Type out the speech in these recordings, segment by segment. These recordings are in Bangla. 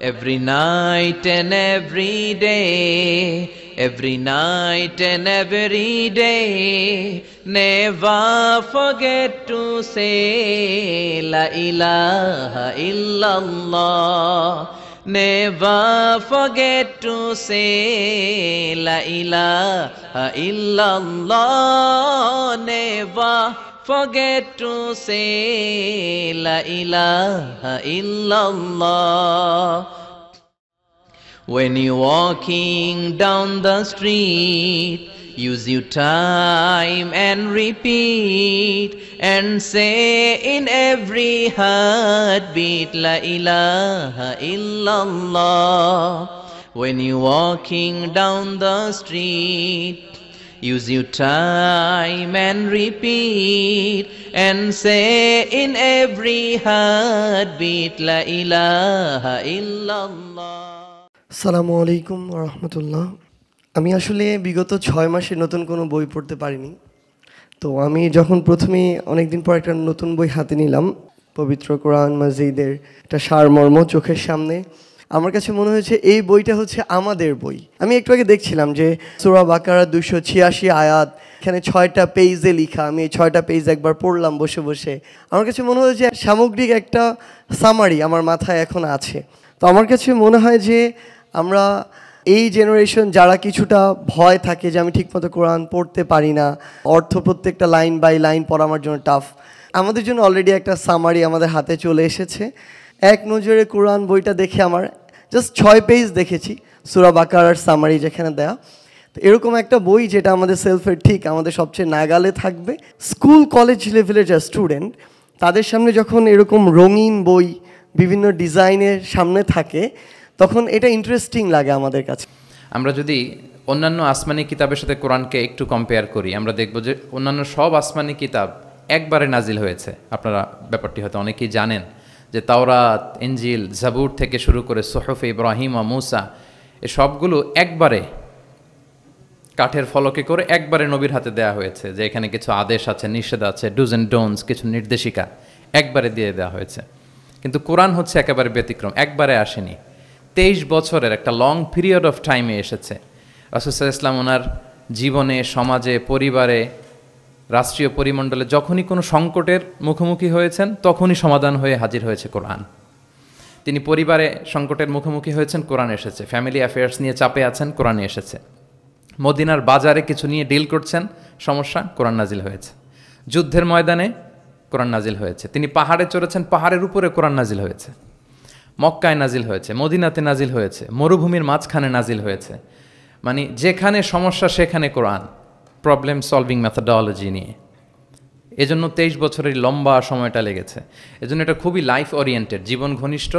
every night and every day, every night and every day. Never forget to say La ilaha illallah. Never forget to say La ilaha illallah. Never forget to say La ilaha illallah. When you're walking down the street, use your time and repeat and say in every heartbeat La ilaha illallah. When you're walking down the street, use your time and repeat and say in every heartbeat La ilaha illallah. আসসালামু আলাইকুম ওয়া রাহমাতুল্লাহ। আমি আসলে বিগত 6 মাসে নতুন কোনো বই পড়তে পারিনি। তো আমি যখন প্রথমে অনেকদিন পর একটা নতুন বই হাতে নিলাম, পবিত্র কোরআন মাজিদের একটা সারমর্ম চোখের সামনে, আমার কাছে মনে হয়েছে এই বইটা হচ্ছে আমাদের বই। আমি একটু আগে দেখছিলাম যে সূরা বাকারা 286 আয়াত, এখানে 6টা পেজে লেখা। আমি এই 6টা পেজ একবার পড়লাম বসে বসে। আমার কাছে মনে হয়েছে সামগ্রিক একটা সামারি আমার মাথায় এখন আছে। তো আমার কাছে মনে হয় যে আমরা এই জেনারেশন যারা কিছুটা ভয় থাকে যে আমি ঠিকমতো কোরআন পড়তে পারি না, অর্থ প্রত্যেকটা লাইন বাই লাইন পড়া আমার জন্য টাফ, আমাদের জন্য অলরেডি একটা সামারি আমাদের হাতে চলে এসেছে। এক নজরে কোরআন বইটা দেখে আমার জাস্ট 6 পেজ দেখেছি, সূরা বাকারার সামারি যেখানে দেয়া। তো এরকম একটা বই যেটা আমাদের সেলফের ঠিক আমাদের সবচেয়ে নাগালে থাকবে। স্কুল কলেজ লেভেলের যা স্টুডেন্ট, তাদের সামনে যখন এরকম রঙিন বই বিভিন্ন ডিজাইনের সামনে থাকে, তখন এটা ইন্টারেস্টিং লাগে আমাদের কাছে। আমরা যদি অন্যান্য আসমানি কিতাবের সাথে কোরআনকে একটু কম্পেয়ার করি, আমরা দেখব যে অন্যান্য সব আসমানি কিতাব একবারে নাজিল হয়েছে। আপনারা ব্যাপারটি হয়তো অনেকেই জানেন যে তাওরাত, ইনজিল, জাবুর থেকে শুরু করে সুহুফে ইব্রাহিম ও মূসা, এ সবগুলো একবারে কাঠের ফলকে করে একবারে নবীর হাতে দেওয়া হয়েছে, যে এখানে কিছু আদেশ আছে, নিষেধ আছে, ডুজ অ্যান্ড ডোন্টস, কিছু নির্দেশিকা একবারে দিয়ে দেওয়া হয়েছে। কিন্তু কোরআন হচ্ছে একেবারে ব্যতিক্রম, একবারে আসেনি, 23 বছরের একটা লং পিরিয়ড অফ টাইমে এসেছে। রাসূল সাল্লাল্লাহু আলাইহি ওয়াসাল্লাম ওনার জীবনে, সমাজে, পরিবারে, রাষ্ট্রীয় পরিমণ্ডলে যখনই কোনো সংকটের মুখোমুখি হয়েছেন, তখনই সমাধান হয়ে হাজির হয়েছে কোরআন। তিনি পরিবারে সংকটের মুখোমুখি হয়েছেন, কোরআন এসেছে। ফ্যামিলি অ্যাফেয়ার্স নিয়ে চাপে আছেন, কোরআন এসেছে। মদিনার বাজারে কিছু নিয়ে ডিল করছেন, সমস্যা, কোরআন নাজিল হয়েছে। যুদ্ধের ময়দানে কোরআন নাজিল হয়েছে। তিনি পাহাড়ে চড়েছেন, পাহাড়ের উপরে কোরআন নাজিল হয়েছে। মক্কায় নাজিল হয়েছে, মদিনাতে নাজিল হয়েছে, মরুভূমির মাঝখানে নাজিল হয়েছে। মানে যেখানে সমস্যা সেখানে কোরআন, প্রবলেম সলভিং মেথোডোলজি নিয়ে। এজন্য 23 বছরের লম্বা সময়টা লেগেছে। এজন্য এটা খুবই লাইফ ওরিয়েন্টেড, জীবন ঘনিষ্ঠ,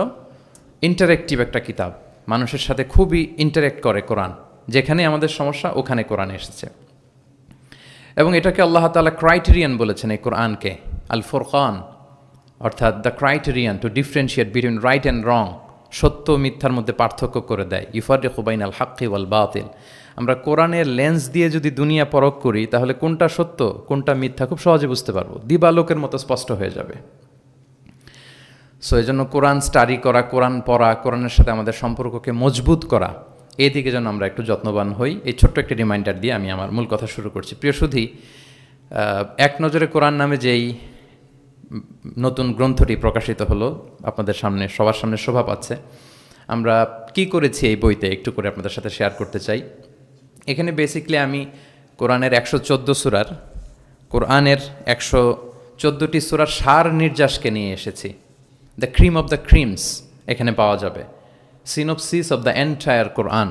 ইন্টারেক্টিভ একটা কিতাব। মানুষের সাথে খুবই ইন্টারেক্ট করে কোরআন। যেখানে আমাদের সমস্যা ওখানে কোরআন এসেছে। এবং এটাকে আল্লাহ তাআলা ক্রাইটেরিয়ান বলেছেন এই কোরআনকে, আল ফুরকান, অর্থাৎ the criterion two differentiate between right and রং, সত্য মিথ্যার মধ্যে পার্থক্য করে দেয়। ইউফাররিকু বাইনাল হাক্কি ওয়াল বাতিল। আমরা কোরআনের লেন্স দিয়ে যদি দুনিয়া পরখ করি, তাহলে কোনটা সত্য কোনটা মিথ্যা খুব সহজে বুঝতে পারবো, দিবালোকের মতো স্পষ্ট হয়ে যাবে। সো এই জন্য কোরআন স্টাডি করা, কোরআন পড়া, কোরআনের সাথে আমাদের সম্পর্ককে মজবুত করা, এই দিকে যেন আমরা একটু যত্নবান হই, এই ছোট্ট একটি রিমাইন্ডার দিয়ে আমি আমার মূল কথা শুরু করছি। প্রিয় সুধী, এক নজরে কোরআন নামে যেই নতুন গ্রন্থটি প্রকাশিত হলো, আপনাদের সামনে, সবার সামনে শোভা পাচ্ছে। আমরা কি করেছি এই বইতে একটু করে আপনাদের সাথে শেয়ার করতে চাই। এখানে বেসিকলি আমি কোরআনের 114 সূরার, কোরআনের 114টি সূরার সার নির্যাসকে নিয়ে এসেছি। The cream of the creams এখানে পাওয়া যাবে। সিনোপসিস অফ দ্য এন্টায়ার কোরআন।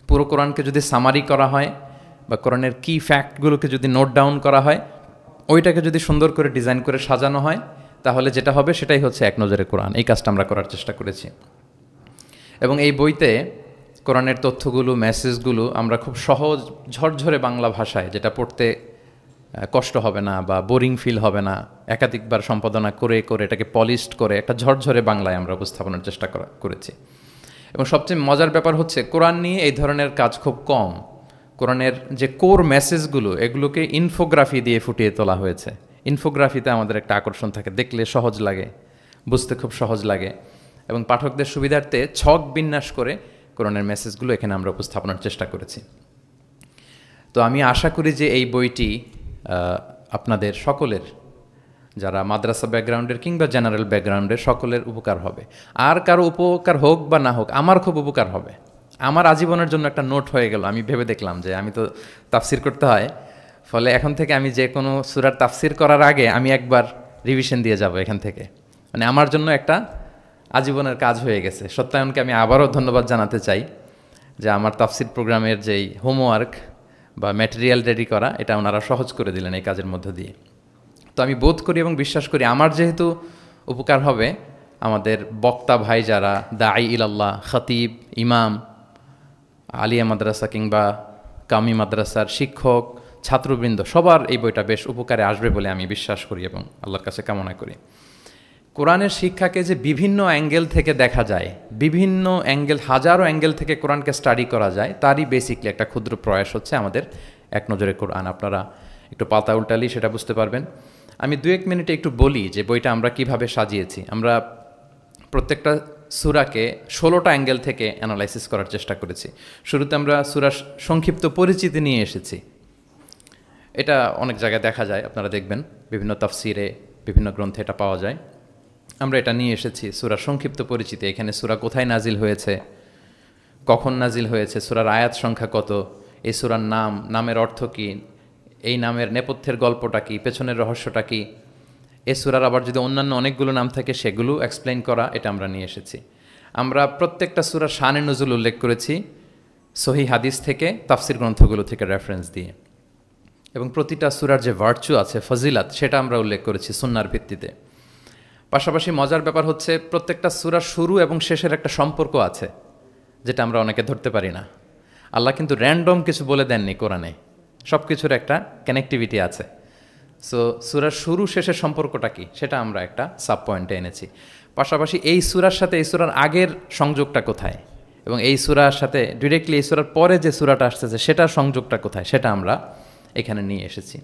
পুরো কোরআনকে যদি সামারি করা হয় বা কোরআনের কি ফ্যাক্টগুলোকে যদি নোট ডাউন করা হয়, ওইটাকে যদি সুন্দর করে ডিজাইন করে সাজানো হয়, তাহলে যেটা হবে সেটাই হচ্ছে এক নজরে কোরআন। এই কাজটা আমরা করার চেষ্টা করেছি। এবং এই বইতে কোরআনের তথ্যগুলো, মেসেজগুলো আমরা খুব সহজ ঝরঝরে বাংলা ভাষায়, যেটা পড়তে কষ্ট হবে না বা বোরিং ফিল হবে না, একাধিকবার সম্পাদনা করে করে এটাকে পলিশড করে একটা ঝরঝরে বাংলায় আমরা উপস্থাপনের চেষ্টা করেছি। এবং সবচেয়ে মজার ব্যাপার হচ্ছে কোরআন নিয়ে এই ধরনের কাজ খুব কম। কোরআনের যে কোর মেসেজগুলো, এগুলোকে ইনফোগ্রাফি দিয়ে ফুটিয়ে তোলা হয়েছে। ইনফোগ্রাফিতে আমাদের একটা আকর্ষণ থাকে, দেখলে সহজ লাগে, বুঝতে খুব সহজ লাগে। এবং পাঠকদের সুবিধার্থে ছক বিন্যাস করে কোরআনের মেসেজগুলো এখানে আমরা উপস্থাপনার চেষ্টা করেছি। তো আমি আশা করি যে এই বইটি আপনাদের সকলের, যারা মাদ্রাসা ব্যাকগ্রাউন্ডের কিংবা জেনারেল ব্যাকগ্রাউন্ডের, সকলের উপকার হবে। আর কারো উপকার হোক বা না হোক, আমার খুব উপকার হবে। আমার আজীবনের জন্য একটা নোট হয়ে গেল। আমি ভেবে দেখলাম যে আমি তো তাফসির করতে হয়, ফলে এখন থেকে আমি যে কোনো সূরার তাফসির করার আগে আমি একবার রিভিশন দিয়ে যাব এখান থেকে। মানে আমার জন্য একটা আজীবনের কাজ হয়ে গেছে। সত্যায়নকে আমি আবারও ধন্যবাদ জানাতে চাই যে আমার তাফসির প্রোগ্রামের যেই হোমওয়ার্ক বা ম্যাটেরিয়াল রেডি করা, এটা ওনারা সহজ করে দিলেন এই কাজের মধ্য দিয়ে। তো আমি বোধ করি এবং বিশ্বাস করি আমার যেহেতু উপকার হবে, আমাদের বক্তা ভাই যারা দাঈ ইলাল্লাহ, খতিব, ইমাম, আলিয়া মাদ্রাসা কিংবা কামি মাদ্রাসার শিক্ষক, ছাত্রবৃন্দ, সবার এই বইটা বেশ উপকারে আসবে বলে আমি বিশ্বাস করি এবং আল্লাহর কাছে কামনা করি। কোরআনের শিক্ষাকে যে বিভিন্ন অ্যাঙ্গেল থেকে দেখা যায়, বিভিন্ন অ্যাঙ্গেল, হাজারো অ্যাঙ্গেল থেকে কোরআনকে স্টাডি করা যায়, তারই বেসিকলি একটা ক্ষুদ্র প্রয়াস হচ্ছে আমাদের এক নজরে কোরআন। আপনারা একটু পাতা উল্টালি সেটা বুঝতে পারবেন। আমি 2-1 মিনিটে একটু বলি যে বইটা আমরা কিভাবে সাজিয়েছি। আমরা প্রত্যেকটা সূরাকে 16টা অ্যাঙ্গেল থেকে অ্যানালাইসিস করার চেষ্টা করেছি। শুরুতে আমরা সূরার সংক্ষিপ্ত পরিচিতি নিয়ে এসেছি। এটা অনেক জায়গায় দেখা যায়, আপনারা দেখবেন বিভিন্ন তাফসিরে, বিভিন্ন গ্রন্থে এটা পাওয়া যায়। আমরা এটা নিয়ে এসেছি সূরার সংক্ষিপ্ত পরিচিতি। এখানে সূরা কোথায় নাজিল হয়েছে, কখন নাজিল হয়েছে, সূরার আয়াত সংখ্যা কত, এই সূরার নাম, নামের অর্থ কী, এই নামের নেপথ্যের গল্পটা কী, পেছনের রহস্যটা কী, এই সূরার আবার যদি অন্যান্য অনেকগুলো নাম থাকে সেগুলো এক্সপ্লেইন করা, এটা আমরা নিয়ে এসেছি। আমরা প্রত্যেকটা সূরার শানে নুজুল উল্লেখ করেছি সহিহ হাদিস থেকে, তাফসির গ্রন্থগুলো থেকে রেফারেন্স দিয়ে, এবং প্রতিটা সূরার যে ভার্চু আছে, ফজিলাত, সেটা আমরা উল্লেখ করেছি সুন্নাহর ভিত্তিতে। পাশাপাশি মজার ব্যাপার হচ্ছে প্রত্যেকটা সূরার শুরু এবং শেষের একটা সম্পর্ক আছে, যেটা আমরা অনেকে ধরতে পারি না। আল্লাহ কিন্তু র্যান্ডম কিছু বলে দেননি কোরআনে, সব কিছুর একটা কানেক্টিভিটি আছে। সো সূরার শুরু শেষের সম্পর্কটা কি, সেটা আমরা একটা সাব পয়েন্টে এনেছি। পাশাপাশি এই সূরার সাথে এই সূরার আগের সংযোগটা কোথায়, এবং এই সূরার সাথে ডিরেক্টলি এই সূরার পরে যে সূরাটা আসতেছে সেটার সংযোগটা কোথায়, সেটা আমরা এখানে নিয়ে এসেছি।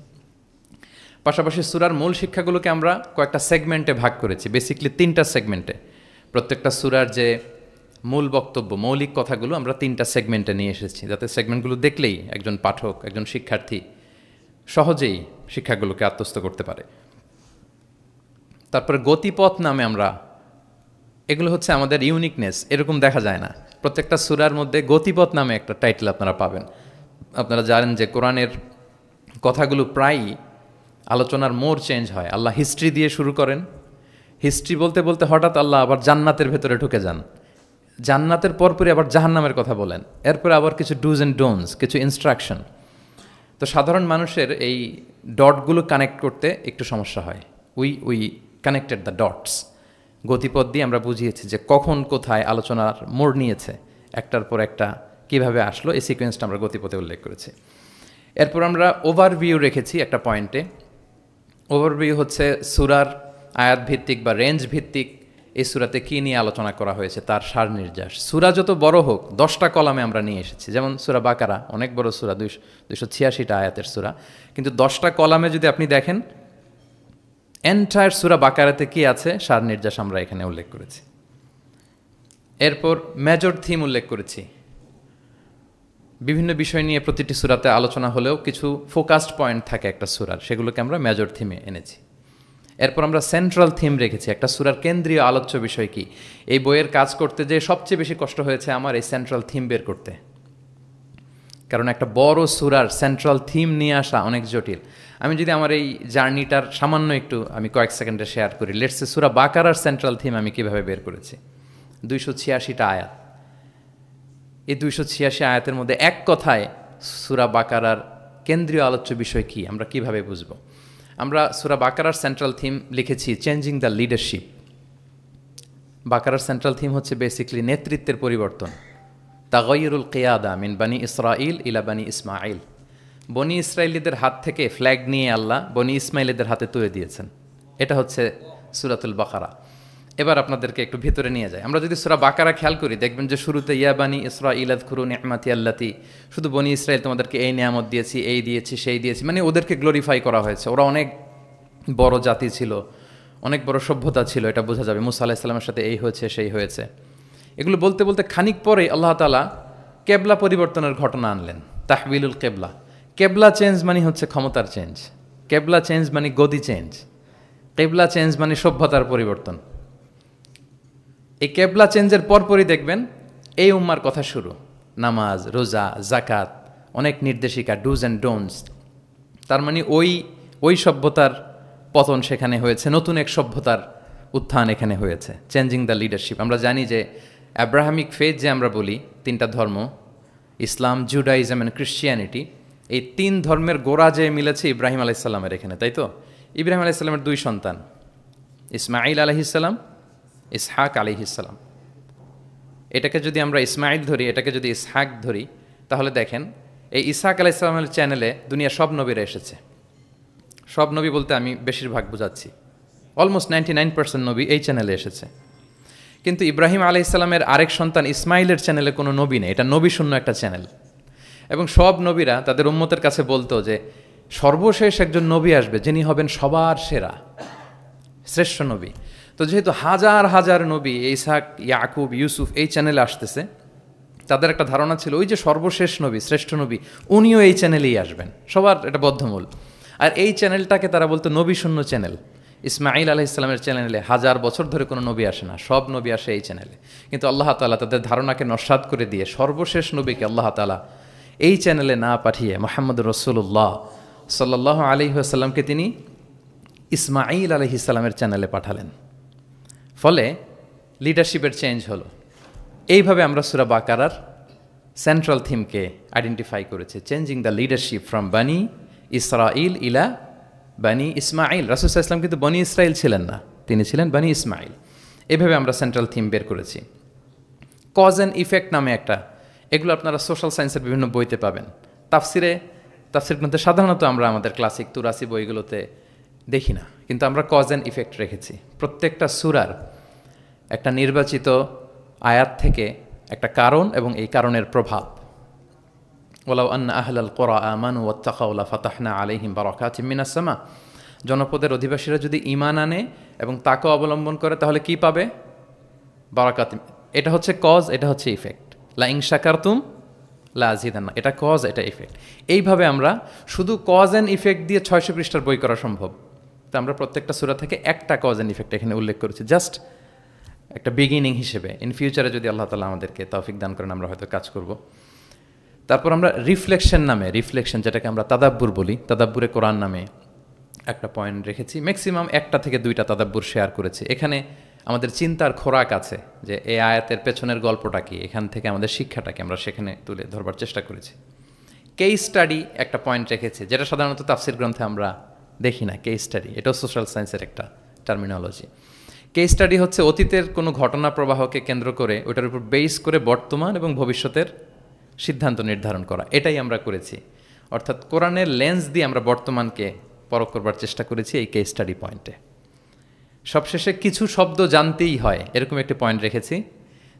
পাশাপাশি সূরার মূল শিক্ষাগুলোকে আমরা কয়েকটা সেগমেন্টে ভাগ করেছি, বেসিকলি 3টা সেগমেন্টে। প্রত্যেকটা সূরার যে মূল বক্তব্য, মৌলিক কথাগুলো আমরা 3টা সেগমেন্টে নিয়ে এসেছি, যাতে সেগমেন্টগুলো দেখলেই একজন পাঠক, একজন শিক্ষার্থী সহজেই শিক্ষাগুলোকে আত্মস্থ করতে পারে। তারপরে গতিপথ নামে আমরা, এগুলো হচ্ছে আমাদের ইউনিকনেস, এরকম দেখা যায় না। প্রত্যেকটা সূরার মধ্যে গতিপথ নামে একটা টাইটেল আপনারা পাবেন। আপনারা জানেন যে কোরআনের কথাগুলো প্রায়ই আলোচনার মোড় চেঞ্জ হয়। আল্লাহ হিস্ট্রি দিয়ে শুরু করেন, হিস্ট্রি বলতে বলতে হঠাৎ আল্লাহ আবার জান্নাতের ভেতরে ঢুকে যান, জান্নাতের পরপরই আবার জাহান্নামের কথা বলেন, এরপরে আবার কিছু ডুজ অ্যান্ড ডোন্টস, কিছু ইনস্ট্রাকশন। তো সাধারণ মানুষের এই ডটগুলো কানেক্ট করতে একটু সমস্যা হয়। We connected the dots. গতিপথ দিয়ে আমরা বুঝিয়েছি যে কখন কোথায় আলোচনার মোড় নিয়েছে, একটার পর একটা কিভাবে আসলো, এই সিকোয়েন্সটা আমরা গতিপথে উল্লেখ করেছি। এরপর আমরা ওভারভিউ রেখেছি একটা পয়েন্টে। ওভারভিউ হচ্ছে সূরার আয়াত ভিত্তিক বা রেঞ্জ ভিত্তিক এই সূরাতে কী নিয়ে আলোচনা করা হয়েছে তার সার নির্যাস। সূরা যত বড় হোক 10টা কলামে আমরা নিয়ে এসেছি। যেমন সূরা বাকারা অনেক বড় সূরা, 286টা আয়াতের সূরা, কিন্তু 10টা কলামে যদি আপনি দেখেন এন্টায়ার সূরা বাকারাতে কি আছে সার নির্যাস আমরা এখানে উল্লেখ করেছি। এরপর মেজর থিম উল্লেখ করেছি। বিভিন্ন বিষয় নিয়ে প্রতিটি সূরাতে আলোচনা হলেও কিছু ফোকাসড পয়েন্ট থাকে একটা সূরার, সেগুলোকে আমরা মেজর থিমে এনেছি। এরপর আমরা সেন্ট্রাল থিম রেখেছি, একটা সূরার কেন্দ্রীয় আলোচ্য বিষয় কি। এই বইয়ের কাজ করতে যে সবচেয়ে বেশি কষ্ট হয়েছে আমার এই সেন্ট্রাল থিম বের করতে, কারণ একটা বড় সূরার সেন্ট্রাল থিম নিয়ে আসা অনেক জটিল। আমি যদি আমার এই জার্নিটার সামান্য একটু আমি কয়েক সেকেন্ডে শেয়ার করি। লেটস সে সূরা বাকারার সেন্ট্রাল থিম আমি কিভাবে বের করেছি। 286টা আয়াত, এই 286 আয়াতের মধ্যে এক কথায় সূরা বাকারার কেন্দ্রীয় আলোচ্য বিষয় কি আমরা কিভাবে বুঝব। আমরা সূরা বাকারার সেন্ট্রাল থিম লিখেছি চেঞ্জিং দ্য লিডারশিপ। বাকারার সেন্ট্রাল থিম হচ্ছে বেসিক্যালি নেতৃত্বের পরিবর্তন। তাগায়ুরুল কিয়াদা মিন বানি ইসরাইল ইলা বানি ইসমাইল। বনি ইসরায়েলিদের হাত থেকে ফ্ল্যাগ নিয়ে আল্লাহ বনি ইসমাইলিদের হাতে তুলে দিয়েছেন। এটা হচ্ছে সূরাতুল বাকারা। এবার আপনাদেরকে একটু ভিতরে নিয়ে যায়। আমরা যদি সূরা বাকারা খেয়াল করি দেখবেন যে শুরুতে ইয়া বানি ইসরাইল আযকুরু নি'মাতি আল্লাতি, শুধু বনি ইসরাইল তোমাদেরকে এই নিয়ামত দিয়েছি, এই দিয়েছি, সেই দিয়েছি, মানে ওদেরকে গ্লোরিফাই করা হয়েছে। ওরা অনেক বড় জাতি ছিল, অনেক বড় সভ্যতা ছিল, এটা বোঝা যাবে। মুসা আলাইহিস সালামের সাথে এই হয়েছে সেই হয়েছে, এগুলো বলতে বলতে খানিক পরে আল্লাহ তাআলা কেবলা পরিবর্তনের ঘটনা আনলেন। তাহবিলুল কেবলা, কেবলা চেঞ্জ মানে হচ্ছে ক্ষমতার চেঞ্জ, কেবলা চেঞ্জ মানে গদি চেঞ্জ, কেবলা চেঞ্জ মানে সভ্যতার পরিবর্তন। এই কেবলা চেঞ্জের পরপরই দেখবেন এই উম্মার কথা শুরু, নামাজ, রোজা, জাকাত, অনেক নির্দেশিকা, ডুজ অ্যান্ড ডোন্টস। তার মানে ওই সভ্যতার পতন সেখানে হয়েছে, নতুন এক সভ্যতার উত্থান এখানে হয়েছে, চেঞ্জিং দ্য লিডারশিপ। আমরা জানি যে অ্যাব্রাহামিক ফেথ যে আমরা বলি, তিনটা ধর্ম, ইসলাম, জুডাইজম অ্যান্ড ক্রিশ্চিয়ানিটি, এই তিন ধর্মের গোড়া যে মিলেছে ইব্রাহিম আলাইসাল্লামের এখানে, তাই তো? ইব্রাহিম আলাইসাল্লামের দুই সন্তান, ইসমাইল আলাইহিসসালাম, ইসহাক আলাইহিসসালাম। এটাকে যদি আমরা ইসমাইল ধরি, এটাকে যদি ইসহাক ধরি, তাহলে দেখেন এই ইসহাক আলাইহিসসালামের চ্যানেলে দুনিয়া সব নবীরা এসেছে। সব নবী বলতে আমি বেশিরভাগ বোঝাচ্ছি, অলমোস্ট 99% নবী এই চ্যানেলে এসেছে। কিন্তু ইব্রাহিম আলাইহিসসালামের আরেক সন্তান ইসমাইলের চ্যানেলে কোনো নবী নেই, এটা নবী শূন্য একটা চ্যানেল। এবং সব নবীরা তাদের উম্মতের কাছে বলতো যে সর্বশেষ একজন নবী আসবে যিনি হবেন সবার সেরা, শ্রেষ্ঠ নবী। তো যেহেতু হাজার হাজার নবী ইসহাক, ইয়াকুব, ইউসুফ এই চ্যানেলে আসতেছে, তাদের একটা ধারণা ছিল ওই যে সর্বশেষ নবী, শ্রেষ্ঠ নবী, উনিও এই চ্যানেলেই আসবেন, সবার এটা বদ্ধমূল। আর এই চ্যানেলটাকে তারা বলতো নবী শূন্য চ্যানেল। ইসমাইল আলাইহিসসালামের চ্যানেলে 1000 বছর ধরে কোনো নবী আসে না, সব নবী আসে এই চ্যানেলে। কিন্তু আল্লাহ তাআলা তাদের ধারণাকে নস্যাৎ করে দিয়ে সর্বশেষ নবীকে আল্লাহ তাআলা এই চ্যানেলে না পাঠিয়ে মুহাম্মদুর রাসূলুল্লাহ সাল্লাল্লাহু আলাইহি ওয়াসাল্লামকে তিনি ইসমাইল আলাইহিসসালামের চ্যানেলে পাঠালেন। ফলে লিডারশিপের চেঞ্জ হলো। এইভাবে আমরা সূরা বাকারার সেন্ট্রাল থিমকে আইডেন্টিফাই করেছি, চেঞ্জিং দ্য লিডারশিপ ফ্রম বানি ইসরাইল ইলা বানি ইসমাইল। রাসূল সাল্লাল্লাহু আলাইহি ওয়াসাল্লাম কিন্তু বনি ইসরাইল ছিলেন না, তিনি ছিলেন বানি ইসমাইল। এভাবে আমরা সেন্ট্রাল থিম বের করেছি। কজ অ্যান্ড ইফেক্ট নামে একটা, এগুলো আপনারা সোশ্যাল সায়েন্সের বিভিন্ন বইতে পাবেন। তাফসির গ্রন্থে সাধারণত আমরা আমাদের ক্লাসিক 83 বইগুলোতে দেখি না, কিন্তু আমরা কজ অ্যান্ড ইফেক্ট রেখেছি। প্রত্যেকটা সূরার একটা নির্বাচিত আয়াত থেকে একটা কারণ এবং এই কারণের প্রভাব। ওয়ালাউ আন্না আহলাল কুরা আমানু ওয়াত্তাকাউ লাফাতাহনা আলাইহিম বারাকাতিম মিনাস সামা। জনপদের অধিবাসীরা যদি ঈমান আনে এবং তাকে অবলম্বন করে তাহলে কি পাবে? বারাকাতিম। এটা হচ্ছে কজ, এটা হচ্ছে ইফেক্ট। লা ইন শাকারতুম লা আযীদান্না, এটা কজ, এটা ইফেক্ট। এইভাবে আমরা শুধু কজ অ্যান্ড ইফেক্ট দিয়ে 600 পৃষ্ঠার বই করা সম্ভব। তো আমরা প্রত্যেকটা সূরা থেকে একটা কজ অ্যান্ড ইফেক্ট এখানে উল্লেখ করেছি, জাস্ট একটা বিগিনিং হিসেবে। ইন ফিউচারে যদি আল্লাহ তাআলা আমাদেরকে তৌফিক দান করেন আমরা হয়তো কাজ করব। তারপর আমরা রিফ্লেকশন নামে, রিফ্লেকশন যেটাকে আমরা তাদাব্বুর বলি, তাদাব্বুরে কোরআন নামে একটা পয়েন্ট রেখেছি। ম্যাক্সিমাম 1টা থেকে 2টা তাদাব্বুর শেয়ার করেছি। এখানে আমাদের চিন্তার খোরাক আছে যে এই আয়াতের পেছনের গল্পটা কি, এখান থেকে আমাদের শিক্ষাটাকে আমরা সেখানে তুলে ধরবার চেষ্টা করেছি। কেস স্টাডি একটা পয়েন্ট রেখেছি, যেটা সাধারণত তাফসির গ্রন্থে আমরা দেখি না। কেস স্টাডি এটাও সোশ্যাল সায়েন্সের একটা টার্মিনোলজি। কেস স্টাডি হচ্ছে অতীতের কোনো ঘটনা প্রবাহকে কেন্দ্র করে ওটার উপর বেস করে বর্তমান এবং ভবিষ্যতের সিদ্ধান্ত নির্ধারণ করা, এটাই আমরা করেছি। অর্থাৎ কোরআনের লেন্স দিয়ে আমরা বর্তমানকে পরখ করবার চেষ্টা করেছি এই কেস স্টাডি পয়েন্টে। সবশেষে কিছু শব্দ জানতেই হয়, এরকম একটি পয়েন্ট রেখেছি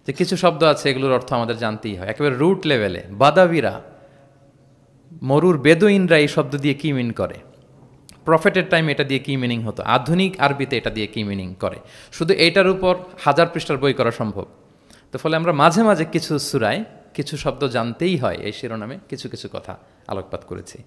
যে কিছু শব্দ আছে এগুলোর অর্থ আমাদের জানতেই হয়, একেবারে রুট লেভেলে। বাদাবিরা, মরুর বেদুইনরা এই শব্দ দিয়ে কী মিন করে, প্রফেটের টাইম এটা দিয়ে কী মিনিং হতো, আধুনিক আরবিতে এটা দিয়ে কী মিনিং করে, শুধু এইটার উপর 1000 পৃষ্ঠার বই করা সম্ভব। তো ফলে আমরা মাঝে মাঝে কিছু সূরায় কিছু শব্দ জানতেই হয় এই শিরোনামে কিছু কিছু কথা আলোকপাত করেছি।